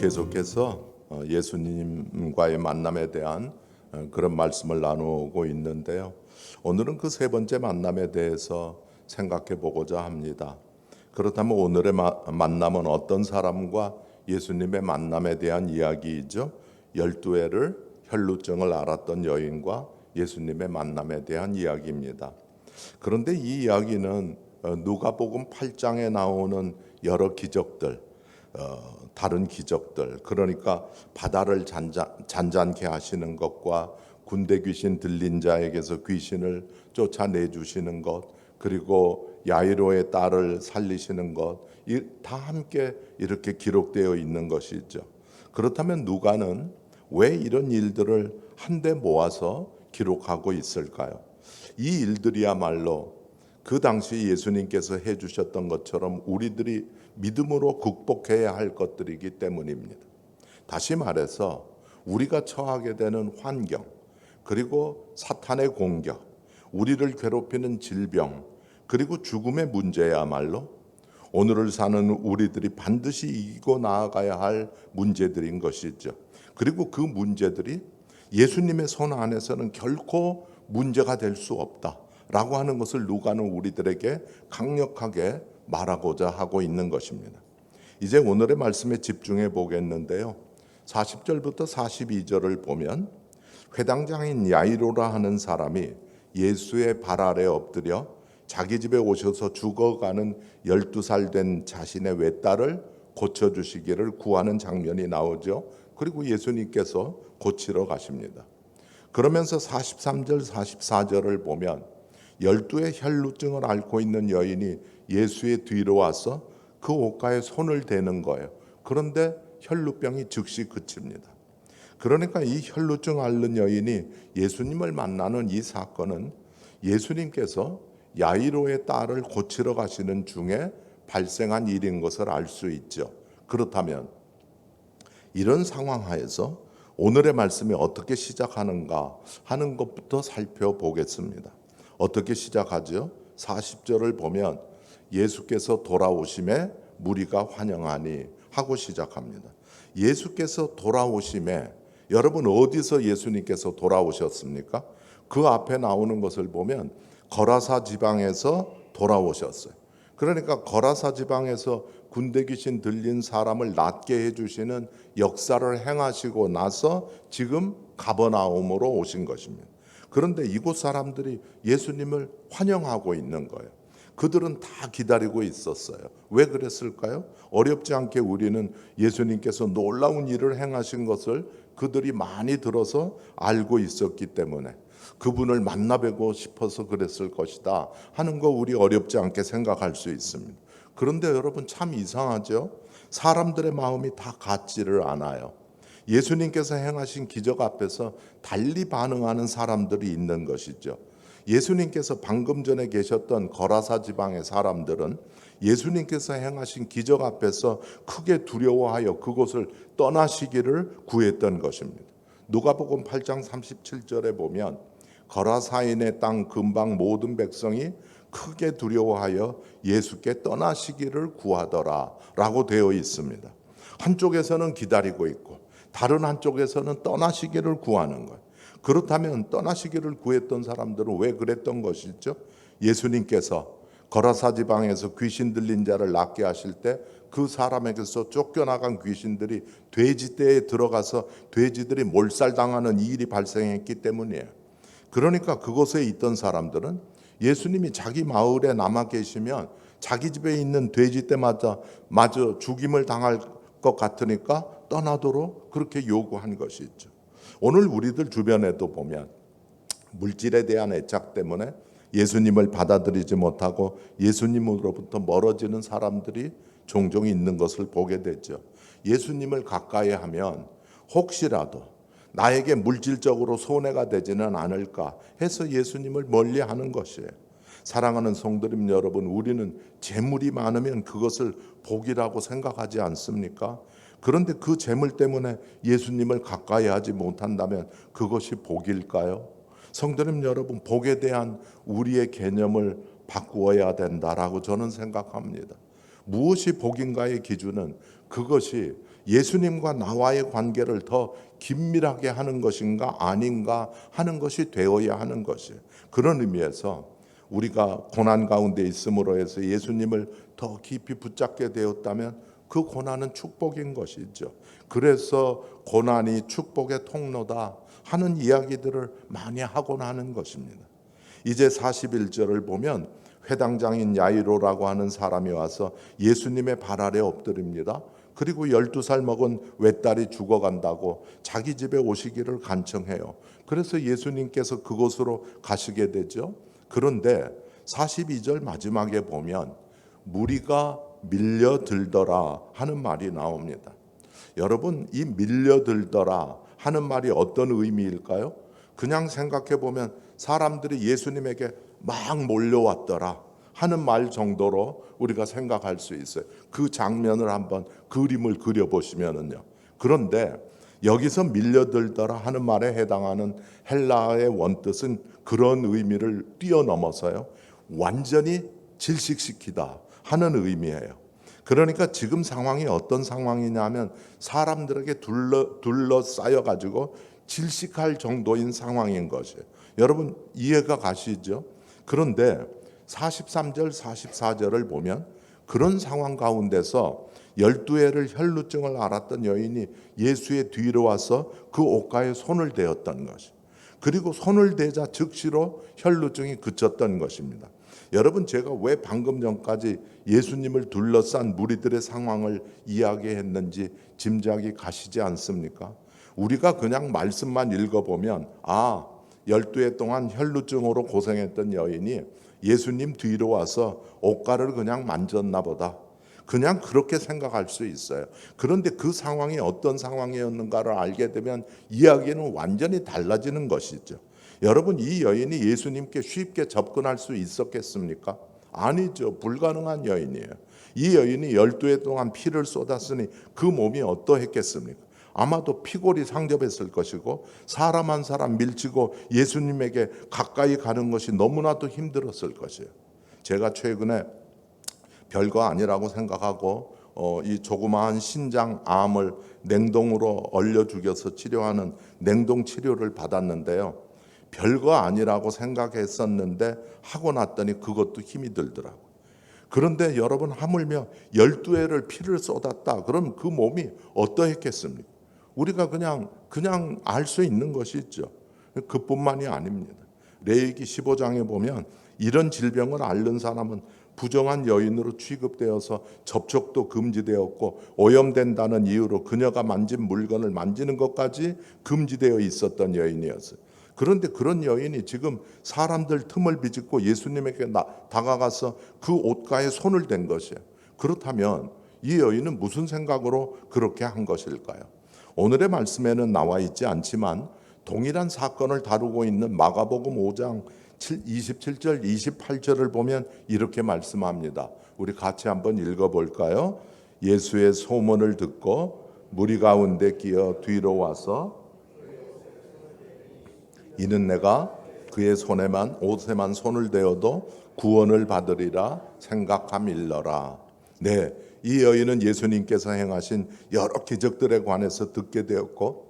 계속해서 예수님과의 만남에 대한 그런 말씀을 나누고 있는데요. 오늘은 그 세 번째 만남에 대해서 생각해 보고자 합니다. 그렇다면 오늘의 만남은 어떤 사람과 예수님의 만남에 대한 이야기이죠. 12회를 혈루증을 앓았던 여인과 예수님의 만남에 대한 이야기입니다. 그런데 이 이야기는 누가복음 8장에 나오는 여러 기적들, 다른 기적들, 그러니까 바다를 잔잔케 하시는 것과 군대 귀신 들린 자에게서 귀신을 쫓아내 주시는 것, 그리고 야이로의 딸을 살리시는 것, 다 함께 이렇게 기록되어 있는 것이죠. 그렇다면 누가는 왜 이런 일들을 한데 모아서 기록하고 있을까요? 이 일들이야말로 그 당시 예수님께서 해주셨던 것처럼 우리들이 믿음으로 극복해야 할 것들이기 때문입니다. 다시 말해서 우리가 처하게 되는 환경, 그리고 사탄의 공격, 우리를 괴롭히는 질병, 그리고 죽음의 문제야말로 오늘을 사는 우리들이 반드시 이기고 나아가야 할 문제들인 것이죠. 그리고 그 문제들이 예수님의 손 안에서는 결코 문제가 될 수 없다라고 하는 것을 누가는 우리들에게 강력하게 말하고자 하고 있는 것입니다. 이제 오늘의 말씀에 집중해 보겠는데요. 40절부터 42절을 보면 회당장인 야이로라 하는 사람이 예수의 발 아래 엎드려 자기 집에 오셔서 죽어가는 12살 된 자신의 외딸을 고쳐주시기를 구하는 장면이 나오죠. 그리고 예수님께서 고치러 가십니다. 그러면서 43절 44절을 보면 12의 혈루증을 앓고 있는 여인이 예수의 뒤로 와서 그 옷가에 손을 대는 거예요. 그런데 혈루병이 즉시 그칩니다. 그러니까 이 혈루증 앓는 여인이 예수님을 만나는 이 사건은 예수님께서 야이로의 딸을 고치러 가시는 중에 발생한 일인 것을 알 수 있죠. 그렇다면 이런 상황 하에서 오늘의 말씀이 어떻게 시작하는가 하는 것부터 살펴보겠습니다. 어떻게 시작하죠? 40절을 보면 예수께서 돌아오심에 무리가 환영하니 하고 시작합니다. 예수께서 돌아오심에, 여러분 어디서 예수님께서 돌아오셨습니까? 그 앞에 나오는 것을 보면 거라사 지방에서 돌아오셨어요. 그러니까 거라사 지방에서 군대 귀신 들린 사람을 낫게 해주시는 역사를 행하시고 나서 지금 가버나움으로 오신 것입니다. 그런데 이곳 사람들이 예수님을 환영하고 있는 거예요. 그들은 다 기다리고 있었어요. 왜 그랬을까요? 어렵지 않게 우리는 예수님께서 놀라운 일을 행하신 것을 그들이 많이 들어서 알고 있었기 때문에 그분을 만나 뵈고 싶어서 그랬을 것이다 하는 거 우리 어렵지 않게 생각할 수 있습니다. 그런데 여러분 참 이상하죠? 사람들의 마음이 다 같지를 않아요. 예수님께서 행하신 기적 앞에서 달리 반응하는 사람들이 있는 것이죠. 예수님께서 방금 전에 계셨던 거라사 지방의 사람들은 예수님께서 행하신 기적 앞에서 크게 두려워하여 그곳을 떠나시기를 구했던 것입니다. 누가복음 8장 37절에 보면 거라사인의 땅 근방 모든 백성이 크게 두려워하여 예수께 떠나시기를 구하더라 라고 되어 있습니다. 한쪽에서는 기다리고 있고 다른 한쪽에서는 떠나시기를 구하는 거예요. 그렇다면 떠나시기를 구했던 사람들은 왜 그랬던 것이죠? 예수님께서 거라사 지방에서 귀신 들린 자를 낫게 하실 때 그 사람에게서 쫓겨나간 귀신들이 돼지떼에 들어가서 돼지들이 몰살당하는 일이 발생했기 때문이에요. 그러니까 그곳에 있던 사람들은 예수님이 자기 마을에 남아 계시면 자기 집에 있는 돼지떼마저 마저 죽임을 당할 것 같으니까 떠나도록 그렇게 요구한 것이죠. 오늘 우리들 주변에도 보면 물질에 대한 애착 때문에 예수님을 받아들이지 못하고 예수님으로부터 멀어지는 사람들이 종종 있는 것을 보게 되죠. 예수님을 가까이 하면 혹시라도 나에게 물질적으로 손해가 되지는 않을까 해서 예수님을 멀리하는 것이에요. 사랑하는 성도님 여러분, 우리는 재물이 많으면 그것을 복이라고 생각하지 않습니까? 그런데 그 재물 때문에 예수님을 가까이 하지 못한다면 그것이 복일까요? 성도님 여러분, 복에 대한 우리의 개념을 바꾸어야 된다라고 저는 생각합니다. 무엇이 복인가의 기준은 그것이 예수님과 나와의 관계를 더 긴밀하게 하는 것인가 아닌가 하는 것이 되어야 하는 것이에요. 그런 의미에서 우리가 고난 가운데 있음으로 해서 예수님을 더 깊이 붙잡게 되었다면 그 고난은 축복인 것이죠. 그래서 고난이 축복의 통로다 하는 이야기들을 많이 하곤 하는 것입니다. 이제 41절을 보면 회당장인 야이로라고 하는 사람이 와서 예수님의 발 아래 엎드립니다. 그리고 12살 먹은 외딸이 죽어간다고 자기 집에 오시기를 간청해요. 그래서 예수님께서 그곳으로 가시게 되죠. 그런데 42절 마지막에 보면 무리가 밀려들더라 하는 말이 나옵니다. 여러분, 이 밀려들더라 하는 말이 어떤 의미일까요? 그냥 생각해 보면 사람들이 예수님에게 막 몰려왔더라 하는 말 정도로 우리가 생각할 수 있어요. 그 장면을 한번 그림을 그려보시면은요. 그런데 여기서 밀려들더라 하는 말에 해당하는 헬라어의 원뜻은 그런 의미를 뛰어넘어서요, 완전히 질식시키다 하는 의미예요. 그러니까 지금 상황이 어떤 상황이냐면 사람들에게 둘러싸여 가지고 질식할 정도인 상황인 것이에요. 여러분 이해가 가시죠? 그런데 43절 44절을 보면 그런 상황 가운데서 12해를 혈루증을 앓았던 여인이 예수의 뒤로 와서 그 옷가에 손을 대었던 것이, 그리고 손을 대자 즉시로 혈루증이 그쳤던 것입니다. 여러분, 제가 왜 방금 전까지 예수님을 둘러싼 무리들의 상황을 이야기했는지 짐작이 가시지 않습니까? 우리가 그냥 말씀만 읽어보면 12해 동안 혈루증으로 고생했던 여인이 예수님 뒤로 와서 옷가를 그냥 만졌나 보다, 그냥 그렇게 생각할 수 있어요. 그런데 그 상황이 어떤 상황이었는가를 알게 되면 이야기는 완전히 달라지는 것이죠. 여러분, 이 여인이 예수님께 쉽게 접근할 수 있었겠습니까? 아니죠. 불가능한 여인이에요. 이 여인이 12해 동안 피를 쏟았으니 그 몸이 어떠했겠습니까? 아마도 피골이 상접했을 것이고 사람 한 사람 밀치고 예수님에게 가까이 가는 것이 너무나도 힘들었을 것이에요. 제가 최근에 별거 아니라고 생각하고 이 조그마한 신장 암을 냉동으로 얼려 죽여서 치료하는 냉동 치료를 받았는데요. 별거 아니라고 생각했었는데 하고 났더니 그것도 힘이 들더라고요. 그런데 여러분, 하물며 12회를 피를 쏟았다. 그럼 그 몸이 어떠했겠습니까? 우리가 그냥 알 수 있는 것이 있죠. 그뿐만이 아닙니다. 레위기 15장에 보면 이런 질병을 앓는 사람은 부정한 여인으로 취급되어서 접촉도 금지되었고 오염된다는 이유로 그녀가 만진 물건을 만지는 것까지 금지되어 있었던 여인이었어요. 그런데 그런 여인이 지금 사람들 틈을 비집고 예수님에게 다가가서 그 옷가에 손을 댄 것이에요. 그렇다면 이 여인은 무슨 생각으로 그렇게 한 것일까요? 오늘의 말씀에는 나와 있지 않지만 동일한 사건을 다루고 있는 마가복음 5장 27절 28절을 보면 이렇게 말씀합니다. 우리 같이 한번 읽어볼까요? 예수의 소문을 듣고 무리 가운데 끼어 뒤로 와서 이는 내가 그의 옷에만 손을 대어도 구원을 받으리라 생각함일러라. 네, 이 여인은 예수님께서 행하신 여러 기적들에 관해서 듣게 되었고,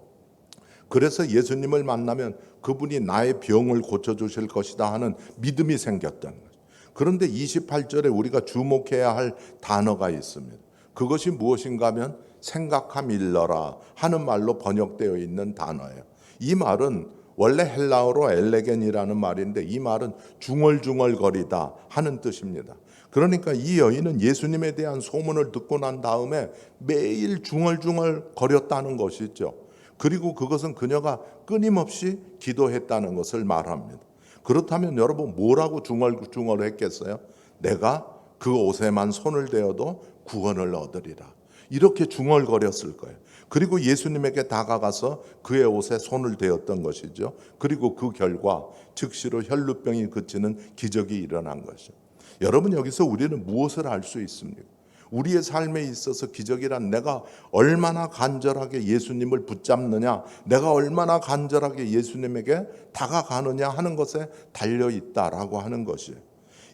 그래서 예수님을 만나면 그분이 나의 병을 고쳐주실 것이다 하는 믿음이 생겼던 거죠. 그런데 28절에 우리가 주목해야 할 단어가 있습니다. 그것이 무엇인가 하면 생각함일러라 하는 말로 번역되어 있는 단어예요. 이 말은 원래 헬라어로 엘레겐이라는 말인데 이 말은 중얼중얼거리다 하는 뜻입니다. 그러니까 이 여인은 예수님에 대한 소문을 듣고 난 다음에 매일 중얼중얼 거렸다는 것이죠. 그리고 그것은 그녀가 끊임없이 기도했다는 것을 말합니다. 그렇다면 여러분, 뭐라고 중얼중얼했겠어요? 내가 그 옷에만 손을 대어도 구원을 얻으리라. 이렇게 중얼거렸을 거예요. 그리고 예수님에게 다가가서 그의 옷에 손을 대었던 것이죠. 그리고 그 결과 즉시로 혈루병이 그치는 기적이 일어난 것이죠. 여러분, 여기서 우리는 무엇을 알 수 있습니까? 우리의 삶에 있어서 기적이란 내가 얼마나 간절하게 예수님을 붙잡느냐, 내가 얼마나 간절하게 예수님에게 다가가느냐 하는 것에 달려있다라고 하는 것이에요.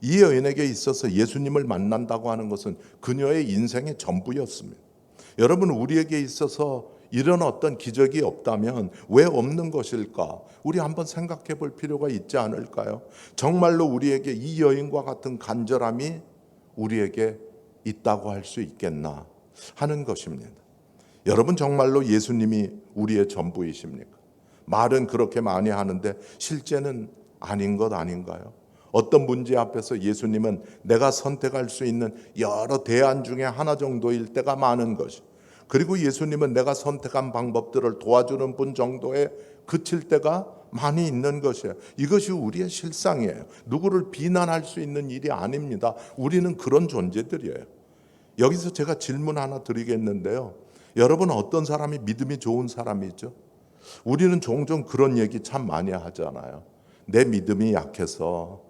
이 여인에게 있어서 예수님을 만난다고 하는 것은 그녀의 인생의 전부였습니다. 여러분, 우리에게 있어서 이런 어떤 기적이 없다면 왜 없는 것일까? 우리 한번 생각해 볼 필요가 있지 않을까요? 정말로 우리에게 이 여인과 같은 간절함이 우리에게 있다고 할 수 있겠나 하는 것입니다. 여러분, 정말로 예수님이 우리의 전부이십니까? 말은 그렇게 많이 하는데 실제는 아닌 것 아닌가요? 어떤 문제 앞에서 예수님은 내가 선택할 수 있는 여러 대안 중에 하나 정도일 때가 많은 것이, 그리고 예수님은 내가 선택한 방법들을 도와주는 분 정도에 그칠 때가 많이 있는 것이에요. 이것이 우리의 실상이에요. 누구를 비난할 수 있는 일이 아닙니다. 우리는 그런 존재들이에요. 여기서 제가 질문 하나 드리겠는데요. 여러분, 어떤 사람이 믿음이 좋은 사람이죠? 우리는 종종 그런 얘기 참 많이 하잖아요. 내 믿음이 약해서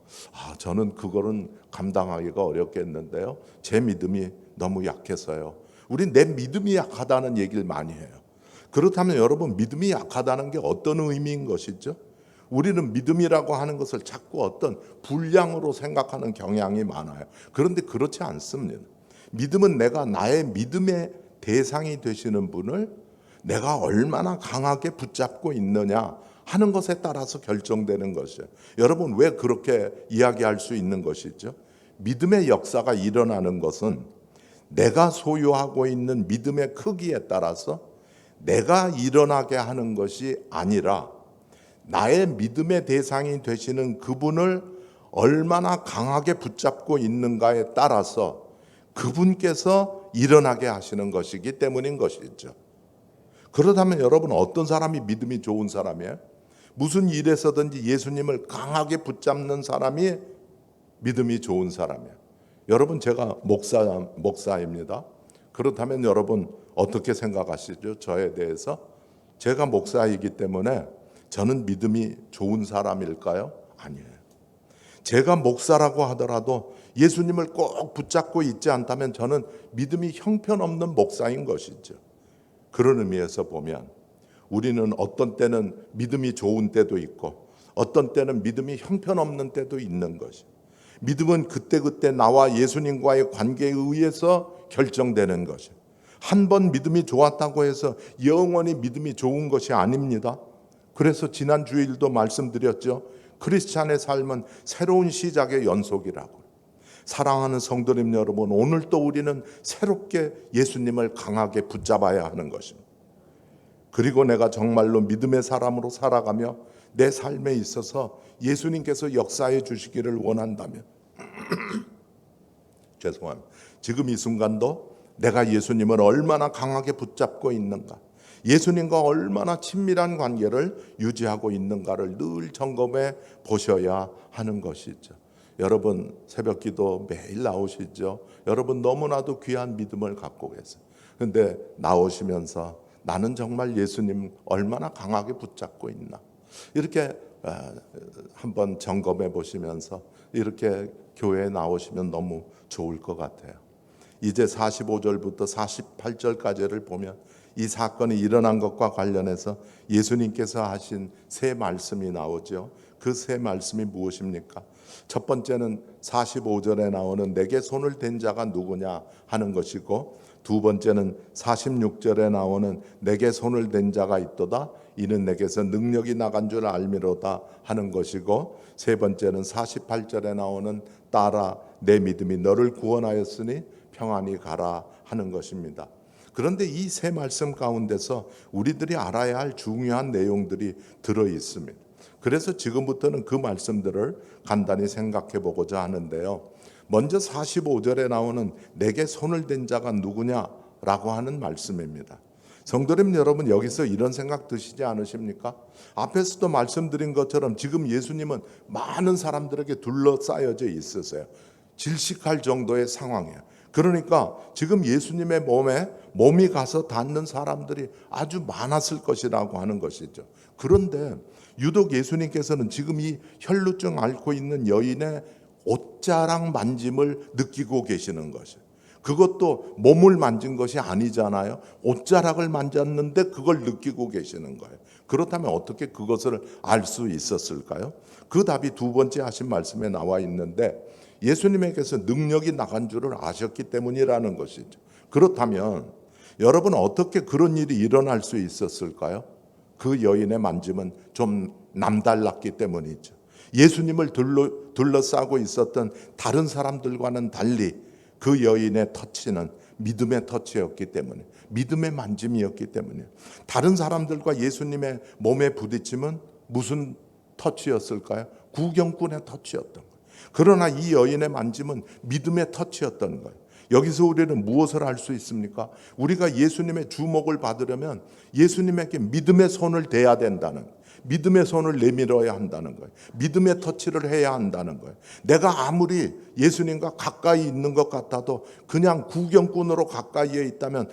저는 그거는 감당하기가 어렵겠는데요. 제 믿음이 너무 약해서요. 우린 내 믿음이 약하다는 얘기를 많이 해요. 그렇다면 여러분, 믿음이 약하다는 게 어떤 의미인 것이죠? 우리는 믿음이라고 하는 것을 자꾸 어떤 분량으로 생각하는 경향이 많아요. 그런데 그렇지 않습니다. 믿음은 내가 나의 믿음의 대상이 되시는 분을 내가 얼마나 강하게 붙잡고 있느냐 하는 것에 따라서 결정되는 것이에요. 여러분, 왜 그렇게 이야기할 수 있는 것이죠? 믿음의 역사가 일어나는 것은 내가 소유하고 있는 믿음의 크기에 따라서 내가 일어나게 하는 것이 아니라 나의 믿음의 대상이 되시는 그분을 얼마나 강하게 붙잡고 있는가에 따라서 그분께서 일어나게 하시는 것이기 때문인 것이죠. 그렇다면 여러분, 어떤 사람이 믿음이 좋은 사람이에요? 무슨 일에서든지 예수님을 강하게 붙잡는 사람이 믿음이 좋은 사람이에요. 여러분, 제가 목사입니다. 그렇다면 여러분 어떻게 생각하시죠? 저에 대해서? 제가 목사이기 때문에 저는 믿음이 좋은 사람일까요? 아니에요. 제가 목사라고 하더라도 예수님을 꼭 붙잡고 있지 않다면 저는 믿음이 형편없는 목사인 것이죠. 그런 의미에서 보면 우리는 어떤 때는 믿음이 좋은 때도 있고 어떤 때는 믿음이 형편없는 때도 있는 것이, 믿음은 그때그때 나와 예수님과의 관계에 의해서 결정되는 것이, 한 번 믿음이 좋았다고 해서 영원히 믿음이 좋은 것이 아닙니다. 그래서 지난 주일도 말씀드렸죠. 크리스찬의 삶은 새로운 시작의 연속이라고. 사랑하는 성도님 여러분, 오늘 또 우리는 새롭게 예수님을 강하게 붙잡아야 하는 것입니다. 그리고 내가 정말로 믿음의 사람으로 살아가며 내 삶에 있어서 예수님께서 역사해 주시기를 원한다면 죄송합니다. 지금 이 순간도 내가 예수님을 얼마나 강하게 붙잡고 있는가, 예수님과 얼마나 친밀한 관계를 유지하고 있는가를 늘 점검해 보셔야 하는 것이죠. 여러분, 새벽기도 매일 나오시죠. 여러분, 너무나도 귀한 믿음을 갖고 계세요. 그런데 나오시면서 나는 정말 예수님 얼마나 강하게 붙잡고 있나, 이렇게 한번 점검해 보시면서 이렇게 교회에 나오시면 너무 좋을 것 같아요. 이제 45절부터 48절까지를 보면 이 사건이 일어난 것과 관련해서 예수님께서 하신 세 말씀이 나오죠. 그 세 말씀이 무엇입니까? 첫 번째는 45절에 나오는 내게 손을 댄 자가 누구냐 하는 것이고, 두 번째는 46절에 나오는 내게 손을 댄 자가 있도다, 이는 내게서 능력이 나간 줄 알미로다 하는 것이고, 세 번째는 48절에 나오는 딸아 내 믿음이 너를 구원하였으니 평안히 가라 하는 것입니다. 그런데 이 세 말씀 가운데서 우리들이 알아야 할 중요한 내용들이 들어 있습니다. 그래서 지금부터는 그 말씀들을 간단히 생각해 보고자 하는데요. 먼저 45절에 나오는 내게 손을 댄 자가 누구냐라고 하는 말씀입니다. 성도님 여러분, 여기서 이런 생각 드시지 않으십니까? 앞에서도 말씀드린 것처럼 지금 예수님은 많은 사람들에게 둘러싸여져 있으세요. 질식할 정도의 상황이에요. 그러니까 지금 예수님의 몸이 가서 닿는 사람들이 아주 많았을 것이라고 하는 것이죠. 그런데 유독 예수님께서는 지금 이 혈루증 앓고 있는 여인의 옷자락 만짐을 느끼고 계시는 것이에요. 그것도 몸을 만진 것이 아니잖아요. 옷자락을 만졌는데 그걸 느끼고 계시는 거예요. 그렇다면 어떻게 그것을 알 수 있었을까요? 그 답이 두 번째 하신 말씀에 나와 있는데, 예수님에게서 능력이 나간 줄을 아셨기 때문이라는 것이죠. 그렇다면 여러분 어떻게 그런 일이 일어날 수 있었을까요? 그 여인의 만짐은 좀 남달랐기 때문이죠. 예수님을 둘러싸고 있었던 다른 사람들과는 달리 그 여인의 터치는 믿음의 터치였기 때문에, 믿음의 만짐이었기 때문에, 다른 사람들과 예수님의 몸에 부딪힘은 무슨 터치였을까요? 구경꾼의 터치였던 거예요. 그러나 이 여인의 만짐은 믿음의 터치였던 거예요. 여기서 우리는 무엇을 알 수 있습니까? 우리가 예수님의 주목을 받으려면 예수님에게 믿음의 손을 대야 된다는 거예요. 믿음의 손을 내밀어야 한다는 거예요. 믿음의 터치를 해야 한다는 거예요. 내가 아무리 예수님과 가까이 있는 것 같아도 그냥 구경꾼으로 가까이에 있다면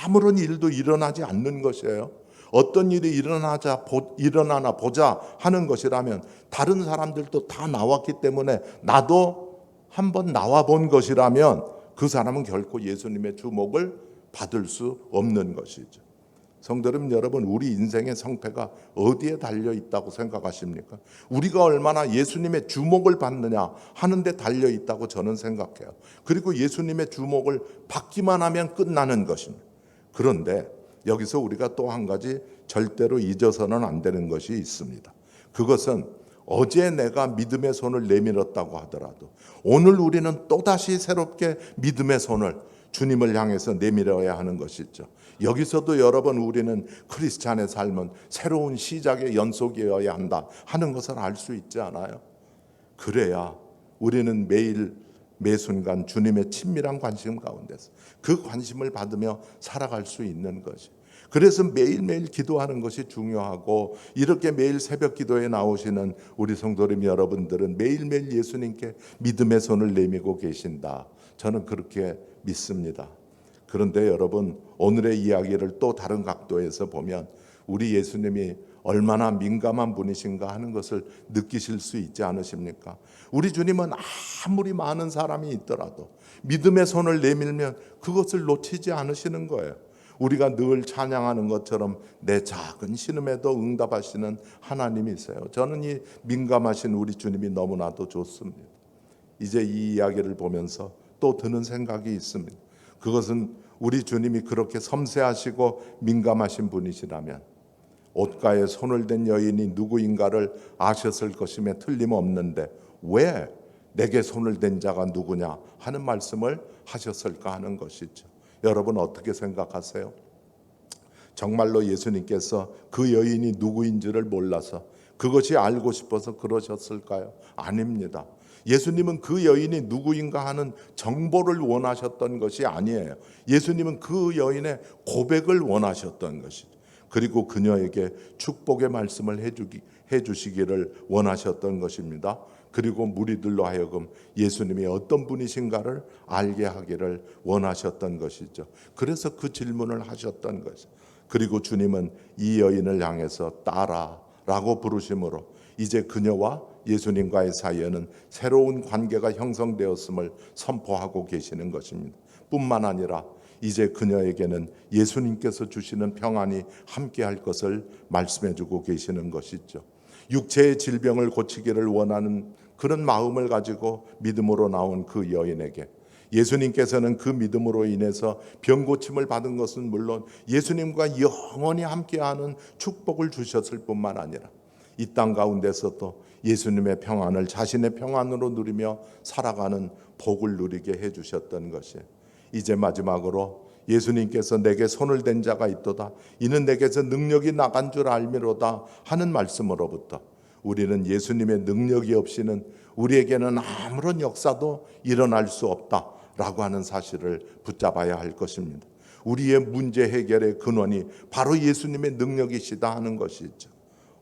아무런 일도 일어나지 않는 것이에요. 어떤 일이 일어나나 보자 하는 것이라면 다른 사람들도 다 나왔기 때문에 나도 한번 나와 본 것이라면 그 사람은 결코 예수님의 주목을 받을 수 없는 것이죠. 성도 여러분, 우리 인생의 성패가 어디에 달려 있다고 생각하십니까? 우리가 얼마나 예수님의 주목을 받느냐 하는 데 달려 있다고 저는 생각해요. 그리고 예수님의 주목을 받기만 하면 끝나는 것입니다. 그런데 여기서 우리가 또 한 가지 절대로 잊어서는 안 되는 것이 있습니다. 그것은 어제 내가 믿음의 손을 내밀었다고 하더라도 오늘 우리는 또다시 새롭게 믿음의 손을 주님을 향해서 내밀어야 하는 것이죠. 여기서도 여러분, 우리는 크리스찬의 삶은 새로운 시작의 연속이어야 한다 하는 것을 알 수 있지 않아요? 그래야 우리는 매일 매 순간 주님의 친밀한 관심 가운데서 그 관심을 받으며 살아갈 수 있는 것이. 그래서 매일매일 기도하는 것이 중요하고, 이렇게 매일 새벽 기도에 나오시는 우리 성도님 여러분들은 매일매일 예수님께 믿음의 손을 내밀고 계신다. 저는 그렇게 믿습니다. 그런데 여러분, 오늘의 이야기를 또 다른 각도에서 보면 우리 예수님이 얼마나 민감한 분이신가 하는 것을 느끼실 수 있지 않으십니까? 우리 주님은 아무리 많은 사람이 있더라도 믿음의 손을 내밀면 그것을 놓치지 않으시는 거예요. 우리가 늘 찬양하는 것처럼 내 작은 신음에도 응답하시는 하나님이세요. 저는 이 민감하신 우리 주님이 너무나도 좋습니다. 이제 이 이야기를 보면서 또 드는 생각이 있습니다. 그것은 우리 주님이 그렇게 섬세하시고 민감하신 분이시라면 옷가에 손을 댄 여인이 누구인가를 아셨을 것임에 틀림없는데 왜 내게 손을 댄 자가 누구냐 하는 말씀을 하셨을까 하는 것이죠. 여러분 어떻게 생각하세요? 정말로 예수님께서 그 여인이 누구인지를 몰라서 그것이 알고 싶어서 그러셨을까요? 아닙니다. 예수님은 그 여인이 누구인가 하는 정보를 원하셨던 것이 아니에요. 예수님은 그 여인의 고백을 원하셨던 것이죠. 그리고 그녀에게 축복의 말씀을 해주시기를 원하셨던 것입니다. 그리고 무리들로 하여금 예수님이 어떤 분이신가를 알게 하기를 원하셨던 것이죠. 그래서 그 질문을 하셨던 것이죠. 그리고 주님은 이 여인을 향해서 따라라고 부르심으로 이제 그녀와 예수님과의 사이에는 새로운 관계가 형성되었음을 선포하고 계시는 것입니다. 뿐만 아니라 이제 그녀에게는 예수님께서 주시는 평안이 함께할 것을 말씀해주고 계시는 것이죠. 육체의 질병을 고치기를 원하는 그런 마음을 가지고 믿음으로 나온 그 여인에게 예수님께서는 그 믿음으로 인해서 병 고침을 받은 것은 물론 예수님과 영원히 함께하는 축복을 주셨을 뿐만 아니라 이 땅 가운데서도 예수님의 평안을 자신의 평안으로 누리며 살아가는 복을 누리게 해주셨던 것이에요. 이제 마지막으로 예수님께서 내게 손을 댄 자가 있도다. 이는 내게서 능력이 나간 줄 알미로다 하는 말씀으로부터 우리는 예수님의 능력이 없이는 우리에게는 아무런 역사도 일어날 수 없다라고 하는 사실을 붙잡아야 할 것입니다. 우리의 문제 해결의 근원이 바로 예수님의 능력이시다 하는 것이죠.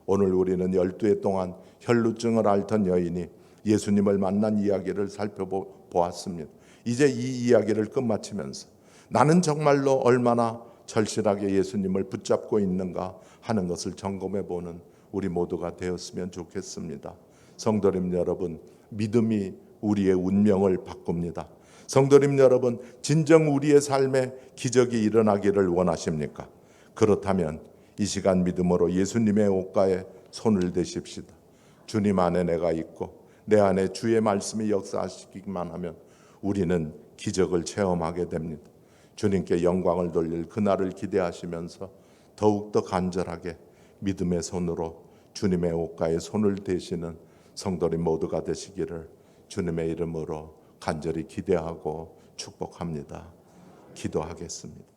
오늘 우리는 12해 동안 혈루증을 앓던 여인이 예수님을 만난 이야기를 살펴보았습니다. 이제 이 이야기를 끝마치면서 나는 정말로 얼마나 절실하게 예수님을 붙잡고 있는가 하는 것을 점검해보는 우리 모두가 되었으면 좋겠습니다. 성도님 여러분, 믿음이 우리의 운명을 바꿉니다. 성도님 여러분, 진정 우리의 삶에 기적이 일어나기를 원하십니까? 그렇다면 이 시간 믿음으로 예수님의 옷가에 손을 대십시다. 주님 안에 내가 있고 내 안에 주의 말씀이 역사하시기만 하면 우리는 기적을 체험하게 됩니다. 주님께 영광을 돌릴 그날을 기대하시면서 더욱더 간절하게 믿음의 손으로 주님의 옷가에 손을 대시는 성도님 모두가 되시기를 주님의 이름으로 간절히 기대하고 축복합니다. 기도하겠습니다.